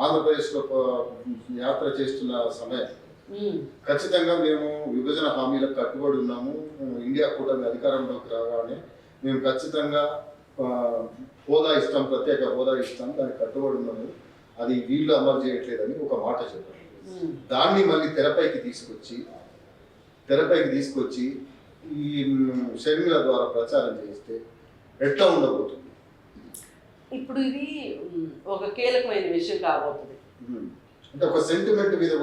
ఆంధ్రప్రదేశ్లో యాత్ర చేస్తున్న సమయం ఖచ్చితంగా మేము విభజన హామీలకు కట్టుబడి ఉన్నాము. ఇండియా కూటమి అధికారంలోకి రాగానే మేము ఖచ్చితంగా హోదా ఇస్తాం, ప్రత్యేక హోదా ఇస్తాం, దానికి కట్టుబడి ఉన్నాము. అది వీళ్ళు అమలు చేయట్లేదని ఒక మాట చెప్పారు. దాన్ని మళ్ళీ తెరపైకి తీసుకొచ్చి ఈ షర్మిల ద్వారా ప్రచారం చేస్తే ఎట్లా ఉండబోతుంది? ఇప్పుడు ఇది ఒక కీలకమైన విషయం కాబోతుంది. అంటే ఒక సెంటిమెంట్ మీద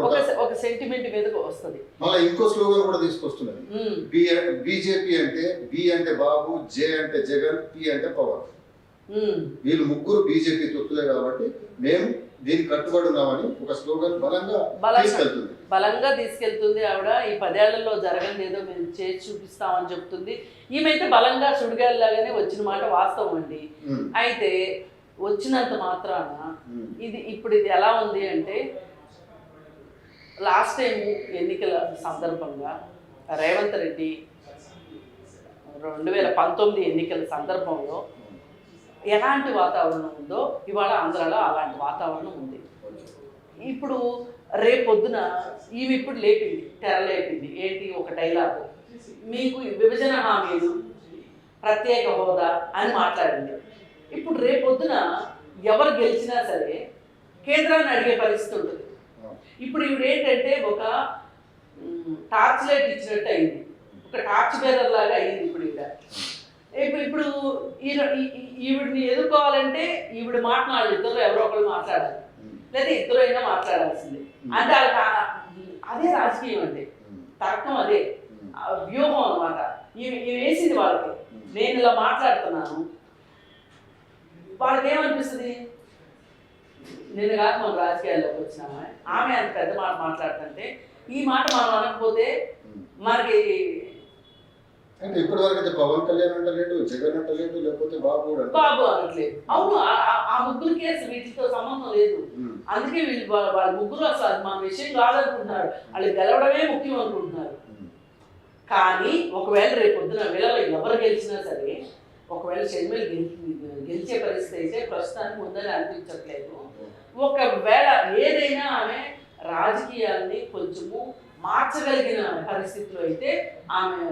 ఒక సెంటిమెంట్ మీద వస్తుంది. మళ్ళీ ఇంకో స్లోగన్ కూడా తీసుకొస్తున్నది. బీజేపీ అంటే బి అంటే బాబు, జే అంటే జగన్, పి అంటే పవన్. వీళ్ళు ముగ్గురు బీజేపీ తొత్తులే కాబట్టి మేము దీనికి కట్టుబడి ఉన్నామని ఒక స్లోగన్ బలంగా తీసుకెళ్తుంది. ఆవిడ ఈ 10 ఏళ్లలో జరగని ఏదో మేము చేసి చూపిస్తామని చెప్తుంది. ఈమెయితే బలంగా సుడిగాలిలాగానే వచ్చిన మాట వాస్తవం అండి. అయితే వచ్చినంత మాత్రాన ఇది ఎలా ఉంది అంటే, లాస్ట్ టైం ఎన్నికల సందర్భంగా రేవంత్ రెడ్డి 2019 ఎన్నికల సందర్భంలో ఎలాంటి వాతావరణం ఉందో ఇవాళ ఆంధ్రాలో అలాంటి వాతావరణం ఉంది. ఇప్పుడు రేపొద్దున ఈమె ఇప్పుడు తెరలేపింది ఏంటి, ఒక డైలాగ్, మీకు విభజన హామీలు, ప్రత్యేక హోదా అని మాట్లాడింది. ఇప్పుడు రేపొద్దున ఎవరు గెలిచినా సరే కేంద్రాన్ని అడిగే పరిస్థితి ఉంటుంది. ఇప్పుడు ఇవి ఏంటంటే ఒక టార్చ్ లైట్ ఇచ్చినట్టు అయింది, ఒక టార్చ్ బేరర్ లాగా అయింది. ఇప్పుడు ఈవిడిని ఎదుర్కోవాలంటే ఈవిడ మాట్లాడాలి, ఇద్దరు ఎవరో ఒకరు మాట్లాడాలి, లేదా ఇద్దరు అయినా మాట్లాడాల్సిందే. అంటే అదే రాజకీయం అంటే తర్కం, అదే వ్యూహం అనమాట. ఇవి వేసింది వాళ్ళకి. నేను ఇలా మాట్లాడుతున్నాను, వాళ్ళకి ఏమనిపిస్తుంది, నేను కాక మనం రాజకీయాల్లోకి వచ్చినామా, ఆమె అంత పెద్ద మాట మాట్లాడుతుంటే ఈ మాట మనం అనకపోతే మనకి అంటే ఇప్పటి వరకు అయితే పవన్ కళ్యాణ్ అంటలేడు, జగన్ అంటలేడు, లేకపోతే బాబు అనట్లేదు. అవును, ఆ ముగ్గురికి అసలు వీటితో సంబంధం లేదు. అందుకే వీళ్ళు వాళ్ళ ముగ్గురు అసలు మన విషయం కాదనుకుంటున్నారు, వాళ్ళు గెలవడమే ముఖ్యం అనుకుంటున్నారు. కానీ ఒకవేళ రేపొద్దున వీళ్ళలో ఎవరు గెలిచినా సరే, ఒకవేళ షర్మిల గెలిచే పరిస్థితి అయితే ప్రస్తుతానికి ఉందని అనిపించట్లేదు. ఒకవేళ ఏదైనా ఆమె రాజకీయాల్ని కొంచెము మార్చగలిగిన పరిస్థితిలో అయితే ఆమె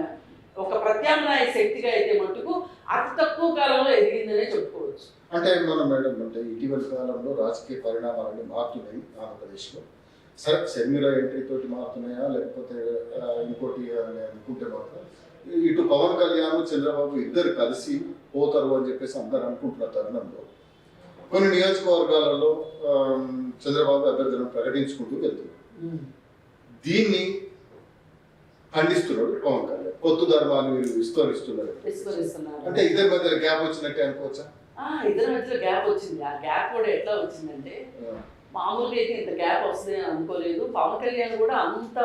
ఒక ప్రత్యామ్నాయ శక్తిగా అయితే మటుకు అతి తక్కువ కాలంలో ఎదిగిందనే చెప్పుకోవచ్చు. అంటే మేడం అంటే ఇటీవల కాలంలో రాజకీయ పరిణామాలన్నీ మారుతున్నాయి ఆంధ్రప్రదేశ్లో. సరే, షర్మిల ఎంట్రీ తోటి మారుతున్నాయా లేకపోతే ఇంకోటి అనుకుంటే మాత్రం ఇటు పవన్ కళ్యాణ్, చంద్రబాబు ఇద్దరు కలిసి పోతారు అని చెప్పేసి అందరు అనుకుంటున్న తరుణంలో కొన్ని నియోజకవర్గాలలో చంద్రబాబు అభ్యర్థులను ప్రకటించుకుంటూ వెళ్తున్నారు. దీన్ని ఖండిస్తున్నాడు పవన్ కళ్యాణ్. కొత్త ధర్మాన్ని వీళ్ళు విస్తరిస్తున్నారు. అంటే ఇద్దరి మధ్యలో గ్యాప్ వచ్చినట్టే అనుకోవచ్చా? ఇద్దరి మధ్యలో గ్యాప్ వచ్చింది. ఆ గ్యాప్ కూడా ఎట్లా వచ్చిందంటే, మామూలుగా అయితే ఇంత గ్యాప్ వస్తుంది అని అనుకోలేదు. పవన్ కళ్యాణ్ కూడా అంత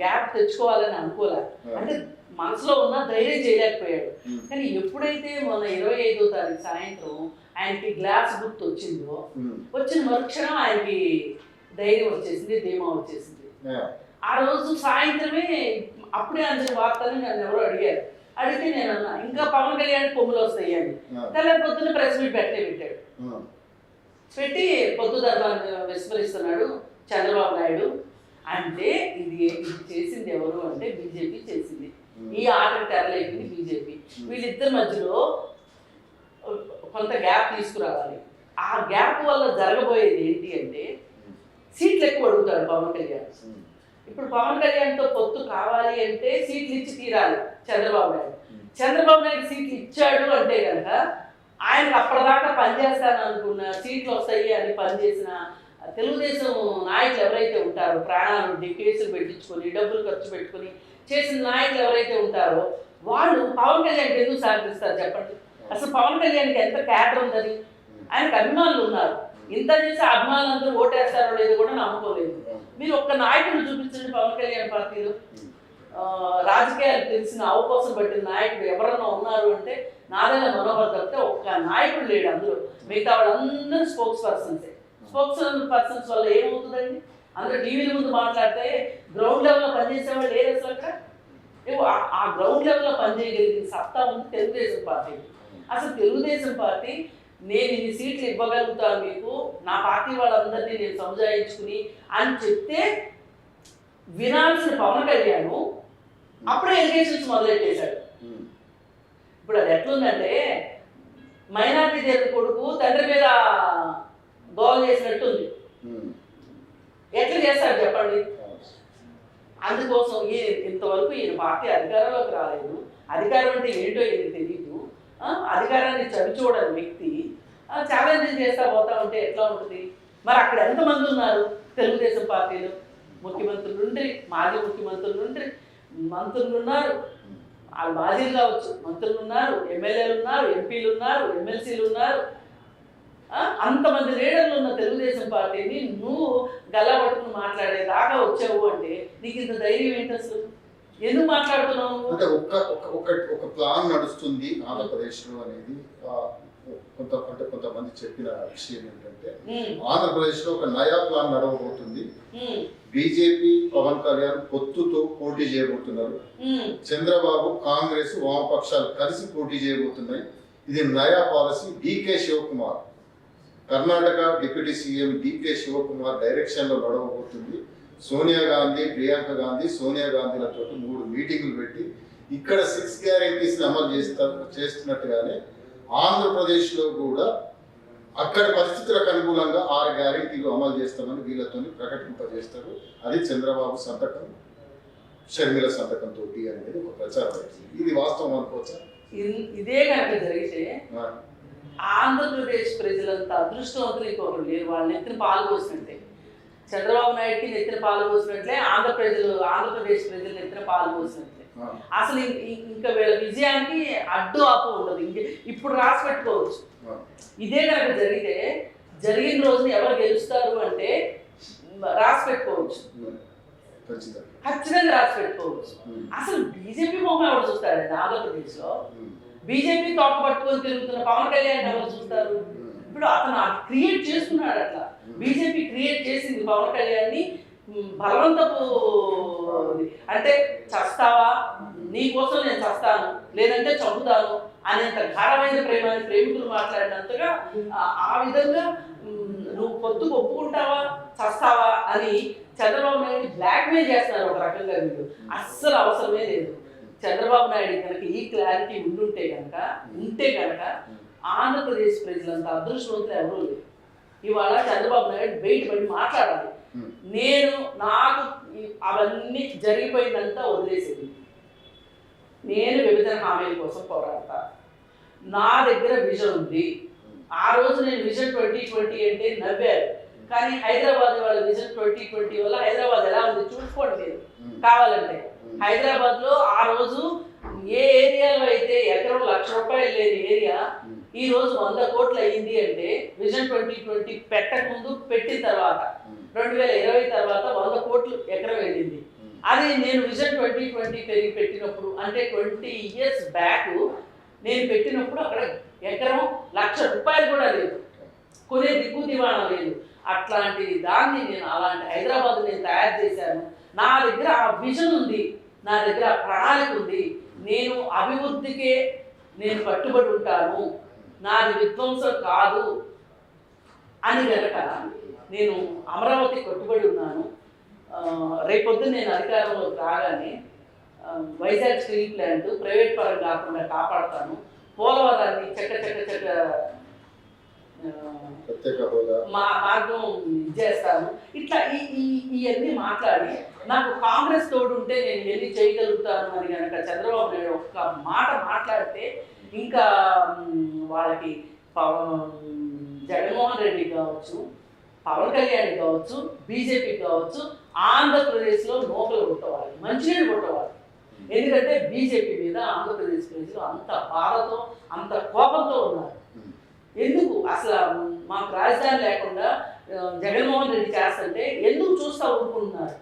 గ్యాప్ తెచ్చుకోవాలని అనుకోలేదు. అంటే మనసులో ఉన్న ధైర్యం చేయలేకపోయాడు. కానీ ఎప్పుడైతే మన 25వ తారీఖు సాయంత్రం ఆయనకి గ్లాస్ గుర్తు వచ్చిందో, వచ్చిన మరుక్షణం ఆయనకి ధైర్యం వచ్చేసింది, ధీమా వచ్చేసింది. ఆ రోజు సాయంత్రమే అప్పుడే అందిన వార్తలు నన్ను ఎవరో అడిగారు. అడిగితే నేను అన్నా, ఇంకా పవన్ కళ్యాణ్ కొమ్ములు వస్తాయి అని. తెల్లారి పొద్దున్న ప్రెస్ మీట్ పెట్టాడు. పెట్టి పొద్దు ధర్మాన్ని విస్మరిస్తున్నాడు చంద్రబాబు నాయుడు. అంటే ఇది చేసింది ఎవరు అంటే బీజేపీ చేసింది. ఈ ఆటకు తెరలేపింది బీజేపీ. వీళ్ళిద్దరి మధ్యలో కొంత గ్యాప్ తీసుకురావాలి. ఆ గ్యాప్ వల్ల జరగబోయేది ఏంటి అంటే, సీట్లు ఎక్కువ అడుగుతాడు పవన్ కళ్యాణ్. ఇప్పుడు పవన్ కళ్యాణ్తో పొత్తు కావాలి అంటే సీట్లు ఇచ్చి తీరాలి చంద్రబాబు నాయుడు. చంద్రబాబు నాయుడు సీట్లు ఇచ్చాడు అంటే కనుక ఆయనకు అప్పటిదాకా పనిచేస్తాను అనుకున్న, సీట్లు వస్తాయి అని పనిచేసిన తెలుగుదేశం నాయకులు ఎవరైతే ఉంటారో, ప్రాణాలు కేసులు పెట్టించుకొని డబ్బులు ఖర్చు పెట్టుకుని చేసిన నాయకులు ఎవరైతే ఉంటారో వాళ్ళు పవన్ కళ్యాణ్కి ఎందుకు సహకరిస్తారు చెప్పండి? అసలు పవన్ కళ్యాణ్కి ఎంత క్యాటర్ ఉందని, ఆయనకు అభిమానులు ఉన్నారు. ఇంత చేసి అభిమానులందరూ ఓటేస్తారో లేదో కూడా నమ్ముకోలేదు. మీరు ఒక్క నాయకుడు చూపించండి పవన్ కళ్యాణ్ పార్టీలో, రాజకీయాలు తెలిసిన అవకాశం పట్టిన నాయకుడు ఎవరన్నా ఉన్నారు అంటే నాదైనా మనోహర్ తప్పితే ఒక్క నాయకుడు లేడు అందులో. మిగతా వాళ్ళందరూ స్పోక్స్ పర్సన్స్ వల్ల ఏమవుతుందండి? అందరూ టీవీల ముందు మాట్లాడితే గ్రౌండ్ లెవెల్లో పనిచేసేవాళ్ళు లేరు అసలు అక్కడ. ఆ గ్రౌండ్ లెవెల్లో పనిచేయగలిగిన సత్తా ఉంది తెలుగుదేశం పార్టీ. అసలు తెలుగుదేశం పార్టీ నేను ఇన్ని సీట్లు ఇవ్వగలుగుతాను మీకు, నా పార్టీ వాళ్ళందరినీ నేను సంజాయించుకుని అని చెప్తే వినాల్సిన పవన్ కళ్యాణ్ అప్పుడే ఎలిగేషన్స్ మొదలెట్టేశాడు. ఇప్పుడు అది ఎట్లుందంటే మైనార్టీ దేవుడి కొడుకు తండ్రి మీద గోల్ చేసినట్టుంది. ఎట్లా చేస్తారు చెప్పండి? అందుకోసం ఇంతవరకు ఈయన పార్టీ అధికారంలోకి రాలేదు. అధికారం అంటే ఏంటో ఈయన తెలియదు. అధికారాన్ని చవిచూడని వ్యక్తి ఛాలెంజ్ చేస్తా పోతా ఉంటే ఎట్లా ఉంటుంది? మరి అక్కడ ఎంతమంది ఉన్నారు తెలుగుదేశం పార్టీలో? ముఖ్యమంత్రులు ఉండ్రి, మాజీ ముఖ్యమంత్రులు ఉండ్రి, మంత్రులు ఉన్నారు, వాళ్ళు మాజీలు కావచ్చు, మంత్రులు ఉన్నారు, ఎమ్మెల్యేలు ఉన్నారు, ఎంపీలు ఉన్నారు, ఎమ్మెల్సీలు ఉన్నారు. అంతమంది లీడర్లు ఉన్న తెలుగుదేశం పార్టీని నువ్వు గల్లబట్టుకుని మాట్లాడేదాకా వచ్చావు అంటే నీకు ఇంత ధైర్యం ఏంటి అసలు? ఎందుకు మాట్లాడుతున్నావు? అంటే ఒక ప్లాన్ నడుస్తుంది ఆంధ్రప్రదేశ్లో అనేది కొంతమంది చెప్పిన విషయం ఏంటంటే ఆంధ్రప్రదేశ్లో ఒక నయా ప్లాన్ నడవబోతుంది. బీజేపీ పవన్ కళ్యాణ్ పొత్తుతో పోటీ చేయబోతున్నారు. చంద్రబాబు కాంగ్రెస్ వామపక్షాలు కలిసి పోటీ చేయబోతున్నాయి. ఇది నయా policy. DK Shivakumar Karnataka deputy CM DK Shivakumar direction లో నడవబోతుంది. సోనియా గాంధీ, ప్రియాంక గాంధీ, సోనియా గాంధీలతో 3 మీటింగులు పెట్టి ఇక్కడ 6 గ్యారెంటీస్ అమలు చేస్తున్నట్టుగానే ఆంధ్రప్రదేశ్లో కూడా అక్కడ పరిస్థితులకు అనుకూలంగా 6 గ్యారెంటీలు అమలు చేస్తామని వీళ్ళతో ప్రకటింపజేస్తారు. అది చంద్రబాబు సంతకం, షర్మిల సంతకంతో అనేది ఒక ప్రచారం అవుతుంది. ఇది వాస్తవం అనుకోవచ్చా? ఇదే కనుక జరిగితే ఆంధ్రప్రదేశ్ ప్రజలంతా అదృష్టవంతులు ఇంకొకరు లేరు. వాళ్ళు నెత్తిన పాలు పోసినట్టే, చంద్రబాబు నాయుడుకి నెత్తిన పాలు పోసినట్లే ఆంధ్రప్రదేశ్ ప్రజలు నెత్తిన పాలు పోసినట్లే. అసలు ఇంకా వీళ్ళ విజయానికి అడ్డు ఆపు ఉండదు. ఇప్పుడు రాసి పెట్టుకోవచ్చు. ఇదే కనుక జరిగితే జరిగిన రోజున ఎవరు గెలుస్తారు అంటే రాసి పెట్టుకోవచ్చు, ఖచ్చితంగా రాసి పెట్టుకోవచ్చు. అసలు బీజేపీ మొహం ఎవరు చూస్తారండి ఆంధ్రప్రదేశ్ లో? బీజేపీ తోక పట్టుకొని తిరుగుతున్న పవన్ కళ్యాణ్ ఎవరు చూస్తారు? ఇప్పుడు అతను క్రియేట్ చేసుకున్నాడు. అట్లా బీజేపీ క్రియేట్ చేసింది పవన్ కళ్యాణ్ని బలవంతపు, అంటే చస్తావా, నీ కోసం నేను చస్తాను, లేదంటే చంపుతాను అనేంత గాఢమైన ప్రేమని ప్రేమికులు మాట్లాడినంతగా ఆ విధంగా నువ్వు పొత్తుకు ఒప్పుకుంటావా చస్తావా అని చంద్రబాబు నాయుడు బ్లాక్మెయిల్ చేస్తున్నారు ఒక రకంగా. వీళ్ళు అస్సలు అవసరమే లేదు. చంద్రబాబు నాయుడు కనుక ఈ క్లారిటీ ఉంటే కనుక ఆంధ్రప్రదేశ్ ప్రజలంతా అదృష్టవంతులు ఎవరూ లేరు. ఇవాళ చంద్రబాబు నాయుడు బయటపడి మాట్లాడాలి. నాకు అవన్నీ జరిగిపోయిందంతా వదిలేసేది. నేను విభజన హామీల కోసం పోరాడతా. నా దగ్గర విజన్ ఉంది. ఆ రోజు నేను విజన్ 2020 అంటే నవ్వారు. కానీ హైదరాబాద్ వాళ్ళ విజన్ 2020 వల్ల హైదరాబాద్ ఎలా ఉంది చూసుకోండి మీరు కావాలంటే. హైదరాబాద్ లో ఆ రోజు ఏ ఏరియాలో అయితే ఎకరం ₹1,00,000 లేని ఏరియా ఈ రోజు 100 కోట్లు అయ్యింది అంటే విజన్ 2020 పెట్టక ముందు, పెట్టిన తర్వాత 2020 తర్వాత 100 కోట్లు ఎకరం వెళ్ళింది. అది నేను విజన్ 2020 పెట్టినప్పుడు అంటే 20 years బ్యాక్ నేను పెట్టినప్పుడు అక్కడ ఎకరం ₹1,00,000 కూడా లేదు, కొనే దిక్కు దివాణం లేదు. అట్లాంటి దాన్ని నేను అలాంటి హైదరాబాద్ నేను తయారు చేశాను. నా దగ్గర ఆ విజన్ ఉంది, నా దగ్గర ఆ ప్రణాళిక ఉంది. నేను అభివృద్ధికే నేను కట్టుబడి ఉంటాను, నాది విధ్వంసం కాదు అని కనుక నేను అమరావతి కట్టుబడి ఉన్నాను. రేపొద్దు నేను అధికారంలోకి రాగానే వైజాగ్ స్టీల్ ప్లాంట్ ప్రైవేట్ పరం కాకుండా కాపాడుతాను. పోలవరాన్ని చక్క మార్గం చేస్తాను. ఇట్లా ఇవన్నీ మాట్లాడి నాకు కాంగ్రెస్ తోడు ఉంటే నేను ఎన్ని చేయగలుగుతాను అని కనుక చంద్రబాబు నాయుడు ఒక్క మాట మాట్లాడితే ఇంకా వాళ్ళకి జగన్మోహన్ రెడ్డి కావచ్చు, పవన్ కళ్యాణ్ కావచ్చు, బీజేపీ కావచ్చు, ఆంధ్రప్రదేశ్లో నోకలు కొట్టవాలి, మంచినీళ్ళు కొట్టవాలి. ఎందుకంటే బీజేపీ మీద ఆంధ్రప్రదేశ్ ప్రజలు అంత బాధతో అంత కోపంతో ఉన్నారు. ఎందుకు అసలు మాకు రాజధాని లేకుండా జగన్మోహన్ రెడ్డి చేస్తుంటే ఎందుకు చూస్తా ఊరుకుంటున్నారు?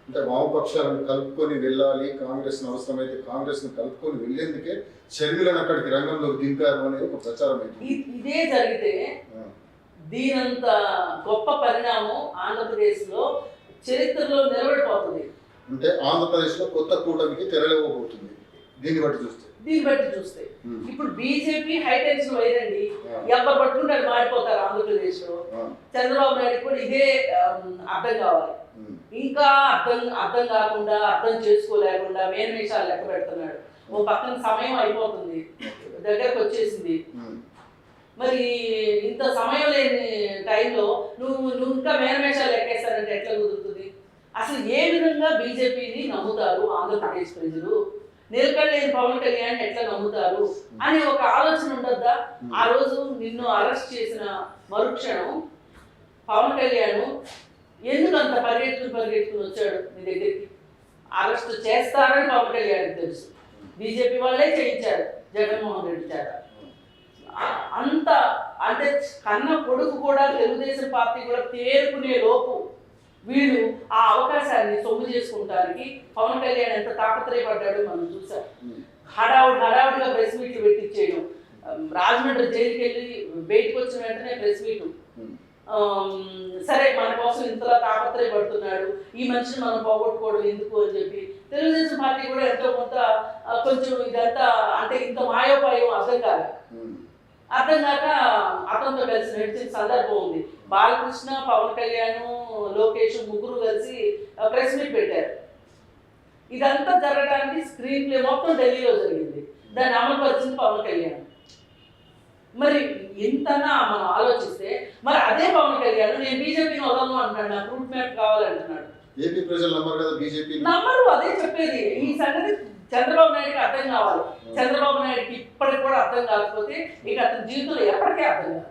అంటే వామపక్షాలను కలుపుకొని వెళ్ళాలి, కాంగ్రెస్ అవసరమైతే కాంగ్రెస్ ను కలుపుకొని వెళ్ళేందుకే షర్మిలను అక్కడికి రంగంలోకి దింపారు అనేది ఒక ప్రచారం అయింది. ఇదే జరిగితే దీనంత గొప్ప పరిణామం ఆంధ్రప్రదేశ్ లో చరిత్రలో నిలబడిపోతుంది. అంటే ఆంధ్రప్రదేశ్ లో కొత్త కూటమికి తెరలేకపోతుంది దీన్ని బట్టి చూస్తే. దీన్ని బట్టి చూస్తే ఉమ్. ఇప్పుడు బీజేపీ హైటెన్షన్ వైరండి, ఆ. ఎవరు పట్టుకుంటారు మారిపోతారు ఆంధ్రప్రదేశ్ లో. ఆ. చంద్రబాబు నాయుడు కూడా ఇదే అర్థం కావాలి. ఉమ్. ఇంకా అర్థం కాకుండా, అర్థం చేసుకోలేకుండా మేనమేషాలు లెక్క పెడుతున్నాడు. ఓ పక్కన సమయం అయిపోతుంది, దగ్గరకు వచ్చేసింది. ఉమ్. మరి ఇంత సమయం లేని టైంలో నువ్వు ఇంకా మేనమేషాలు లెక్కేస్తానంటే ఎట్లా కుదురుతుంది? అసలు ఏ విధంగా బీజేపీని నమ్ముతారు ఆంధ్రప్రదేశ్ ప్రజలు? నిలకడలేని పవన్ కళ్యాణ్ ఎట్లా నమ్ముతారు అనే ఒక ఆలోచన ఉండద్దా? ఆ రోజు నిన్ను అరెస్ట్ చేసిన మరుక్షణం పవన్ కళ్యాణ్ ఎందుకు అంత పరిగెట్టుకుని వచ్చాడు నీ దగ్గరికి? అరెస్ట్ చేస్తారని పవన్ కళ్యాణ్ తెలుసు, బీజేపీ వాళ్ళే చేయించారు జగన్మోహన్ రెడ్డి చేత. అంత అంటే కన్న కొడుకు కూడా తెలుగుదేశం పార్టీ కూడా తేరుకునే లోపు వీళ్ళు ఆ అవకాశాన్ని సొమ్ము చేసుకుంటానికి పవన్ కళ్యాణ్ ఎంత తాపత్రయపడ్డాడో మనం చూసాం. హడావుడిగా ప్రెస్ మీట్లు పెట్టించేయడం, రాజమండ్రి జైలుకి వెళ్ళి బయటకు వచ్చిన వెంటనే ప్రెస్ మీట్, సరే మన కోసం ఇంతలా తాపత్రయపడుతున్నాడు, ఈ మనిషిని మనం పోగొట్టుకోవడం ఎందుకు అని చెప్పి తెలుగుదేశం పార్టీ కూడా ఎంతో కొంత కొంచెం ఇదంతా అంటే ఇంత మాయోపాయం అర్థం కాక అతనితో కలిసి నడిచిన సందర్భం ఉంది. బాలకృష్ణ, పవన్ కళ్యాణ్, లోకేష్ ముగ్గురు కలిసి ప్రెస్ మీట్ పెట్టారు. ఇదంతా జరగడానికి స్క్రీన్ ప్లే మొత్తం ఢిల్లీలో జరిగింది, దాన్ని అమలు పరిచింది పవన్ కళ్యాణ్. మరి ఇంతనా మనం ఆలోచిస్తే మరి అదే పవన్ కళ్యాణ్ నేను బీజేపీని వదలను అంటున్నాడు, నాకు రూట్ మ్యాప్ కావాలంటున్నాడు. ఏపీ ప్రజలు నమ్మరు కదా బీజేపీ, నమ్మరు. అదే చెప్పేది, ఈ సంగతి చంద్రబాబు నాయుడుకి అర్థం కావాలి. చంద్రబాబు నాయుడుకి ఇప్పటికి కూడా అర్థం కాకపోతే ఇక అతని జీవితంలో ఎప్పటికీ అర్థం కాదు.